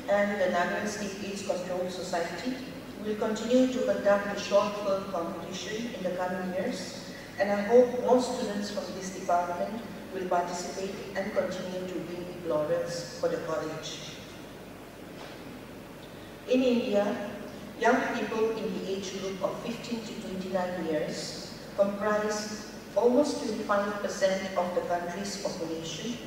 and the Nagaland State AIDS Control Society will continue to conduct the short film competition in the coming years, and I hope more students from this department will participate and continue to win laurels for the college. In India, young people in the age group of 15 to 29 years comprise almost 25% of the country's population.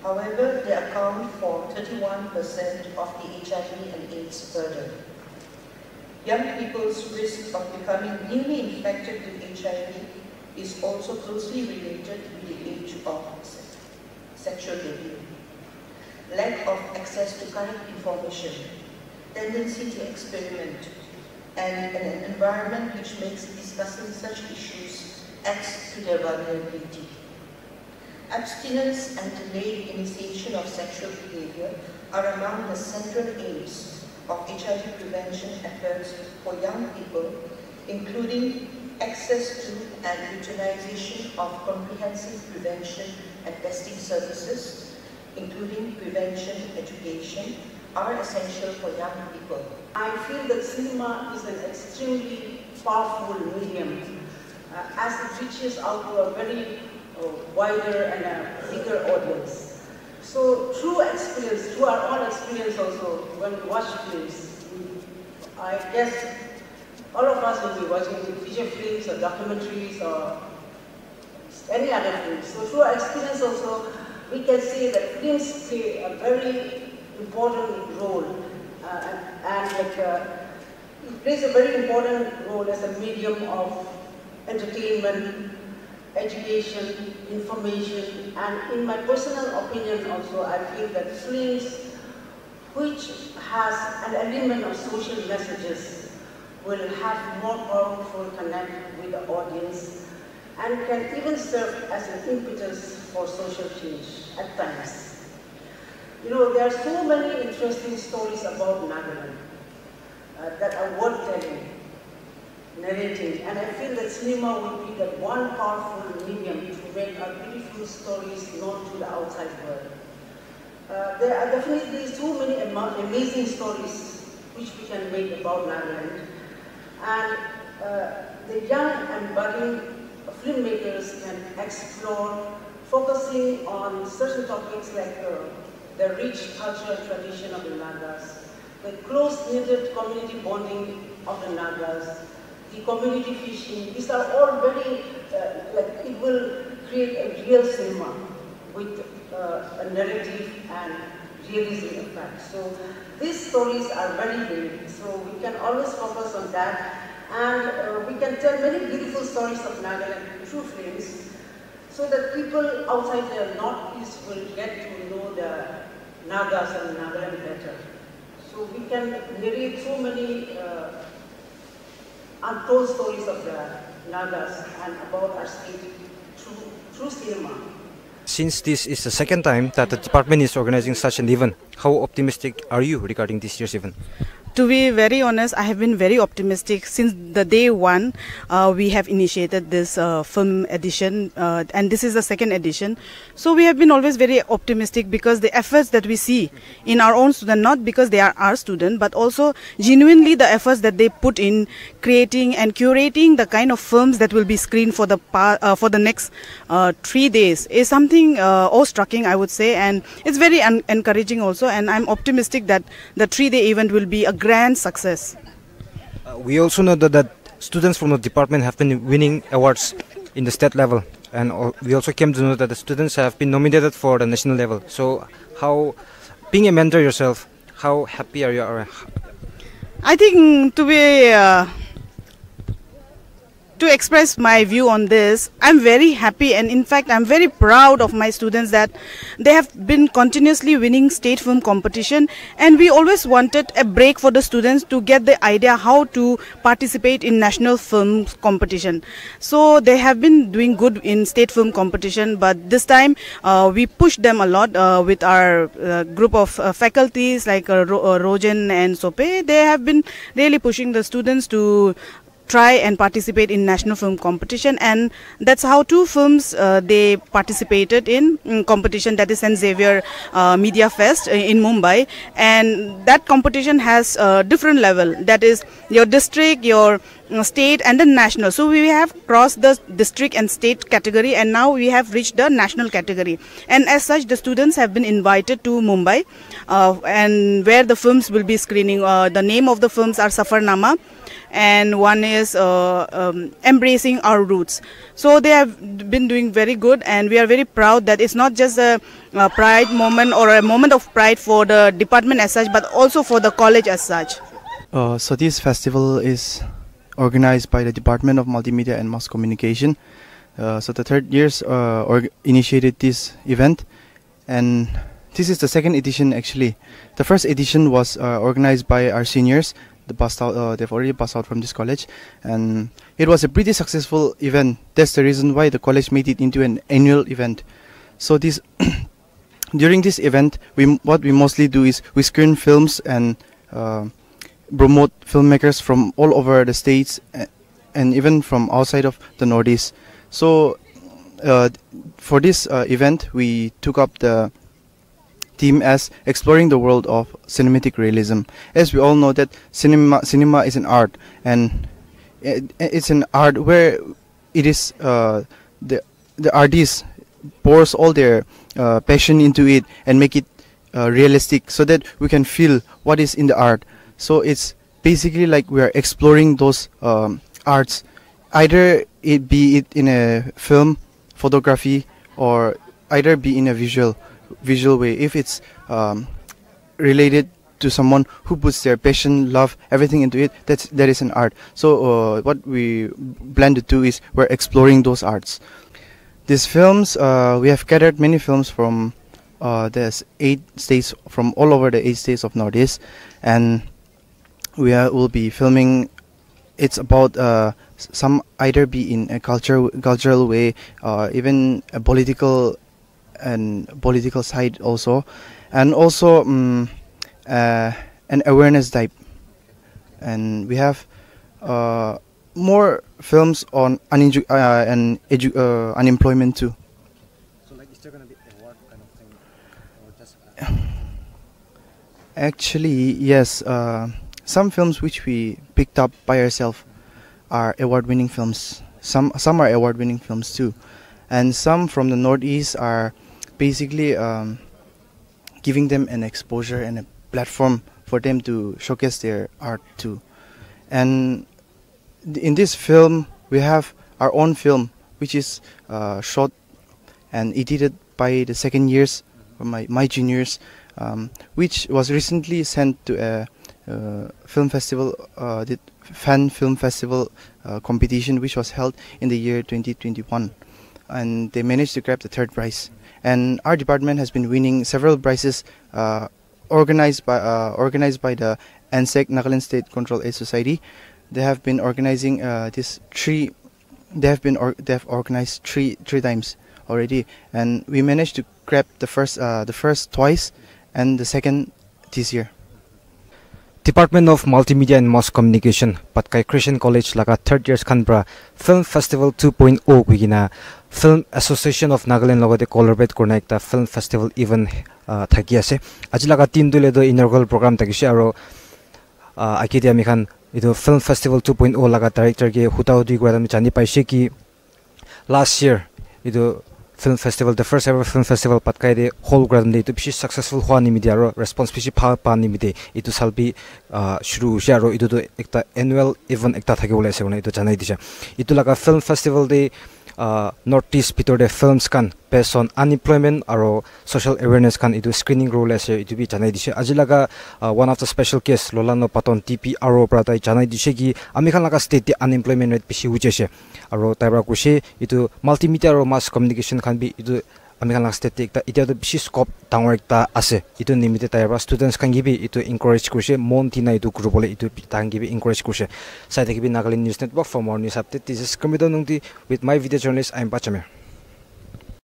However, they account for 31% of the HIV and AIDS burden. Young people's risk of becoming newly infected with HIV is also closely related with the age of sexual debut. Lack of access to correct information, tendency to experiment, and an environment which makes discussing such issues adds to their vulnerability. Abstinence and delayed initiation of sexual behavior are among the central aims of HIV prevention efforts for young people, including access to and utilization of comprehensive prevention and testing services, including prevention education, are essential for young people. I feel that cinema is an extremely powerful medium as it reaches out to a very wider and a bigger audience. So through experience, through our own experience also, when we watch films, I guess all of us will be watching feature films or documentaries or any other films. So through our experience also, we can see that films play a very important role it plays a very important role as a medium of entertainment, education, information, and in my personal opinion also, I feel that films which has an element of social messages will have more powerful connect with the audience and can even serve as an impetus for social change at times. You know, there are so many interesting stories about Nagaland that are worth telling, narrating, and I feel that cinema will be that one powerful medium to make our beautiful stories known to the outside world. There are definitely so many amazing stories which we can make about Nagaland, and the young and budding filmmakers can explore, focusing on certain topics like the rich culture and tradition of the Nagas, the close-knitted community bonding of the Nagas, the community fishing. These are all very, it will create a real cinema with a narrative and realism effect. So these stories are very big, so we can always focus on that, and we can tell many beautiful stories of Nagaland through films, so that people outside the Northeast will get to know the Nagas and Nagaland better. So we can narrate so many untold stories of the Nagas and about our state through cinema. Since this is the second time that the department is organizing such an event, how optimistic are you regarding this year's event? To be very honest, I have been very optimistic since the day one. We have initiated this film edition, and this is the second edition. So we have been always very optimistic because the efforts that we see in our own students, not because they are our students, but also genuinely the efforts that they put in creating and curating the kind of films that will be screened for the next 3 days is something awe-striking, I would say, and it's very encouraging also. And I'm optimistic that the 3-day event will be a grand success. We also know that students from the department have been winning awards in the state level, and we also came to know that the students have been nominated for the national level. So how, being a mentor yourself, how happy are you? I think to express my view on this, I'm very happy, and in fact I'm very proud of my students that they have been continuously winning state film competition, and we always wanted a break for the students to get the idea how to participate in national film competition. So they have been doing good in state film competition, but this time we pushed them a lot with our group of faculties like Rojan and Sope. They have been really pushing the students to try and participate in national film competition, and that's how 2 films they participated in competition, that is St. Xavier Media Fest in Mumbai, and that competition has different level, that is your district, your state and the national. So we have crossed the district and state category, and now we have reached the national category, and as such the students have been invited to Mumbai and where the films will be screening. The name of the films are Safarnama, and one is Embracing Our Roots. So they have been doing very good, and we are very proud that it's not just a pride moment or a moment of pride for the department as such, but also for the college as such. So this festival is organized by the Department of Multimedia and Mass Communication. So the 3rd years initiated this event, and this is the 2nd edition actually. The 1st edition was organized by our seniors. They've already passed out from this college, and it was a pretty successful event. That's the reason why the college made it into an annual event. So this during this event, what we mostly do is we screen films and promote filmmakers from all over the states and even from outside of the Northeast. So for this event, we took up the theme as exploring the world of cinematic realism. As we all know that cinema is an art, and it's an art where it is the artist pours all their passion into it and make it realistic, so that we can feel what is in the art. So it's basically like we are exploring those arts, either it be it in a film, photography, or either be in a visual way. If it's related to someone who puts their passion, love, everything into it, that is an art. So what we plan to do is we're exploring those arts. These films, we have gathered many films from there's 8 states, from all over the 8 states of Northeast, and will be filming. It's about some either be in a cultural way, even a political side also, and also an awareness type. And we have more films on unemployment too. So like, is there gonna be award kind of thing, or just? Actually, yes. Some films which we picked up by ourselves are award-winning films. Some are award-winning films too, and some from the Northeast are basically giving them an exposure and a platform for them to showcase their art too. And in this film, we have our own film, which is shot and edited by the 2nd years, my juniors, which was recently sent to a film festival, the fan film festival competition, which was held in the year 2021, and they managed to grab the 3rd prize. And our department has been winning several prizes organized by the ANSEC, Nagaland State Control Aid Society. They have been organizing they have organized three times already, and we managed to grab the first twice and the 2nd this year. Department of Multimedia and Mass Communication, Patkai Christian College laga 3rd years kanbra Film Festival 2.0 kuigina Film Association of Nagaland logate collaborate korna ekta film festival event thaki ase. Aji laga 3 dule do inaugural program thakise, aro akiti ami khan idu Film Festival 2.0 laga director ge hutaudi gwa ami chani paise ki last year idu film festival, the first ever film festival Patkai de whole ground de to bishi successful hwa ni media ro response bishi pha pa ni mide itu salbi shuru ja ro itu to ekta annual event ekta thake bole ase bona itu janai dise. Itu laga film festival de Northeast bitor de films kan based on unemployment aro social awareness kan itu screening role ase itu bi janai dise. Aji laga one of the special case lolano paton TP aro pra tai janai dise ki ami khan laga state de unemployment rate bishi ujese, aro taibra kushi itu multimedia aro mass communication kan bi itu ami khan laga state ekta ita to bishi scope dangor ekta ase. Itu nimite taibra students kan gibi itu encourage kurse mon tina itu group bole itu tang gibi encourage kurse. Saite gibi Nagaland News Network. For more news update, this is Kamidon Nungti with my video journalist. I'm Pachame.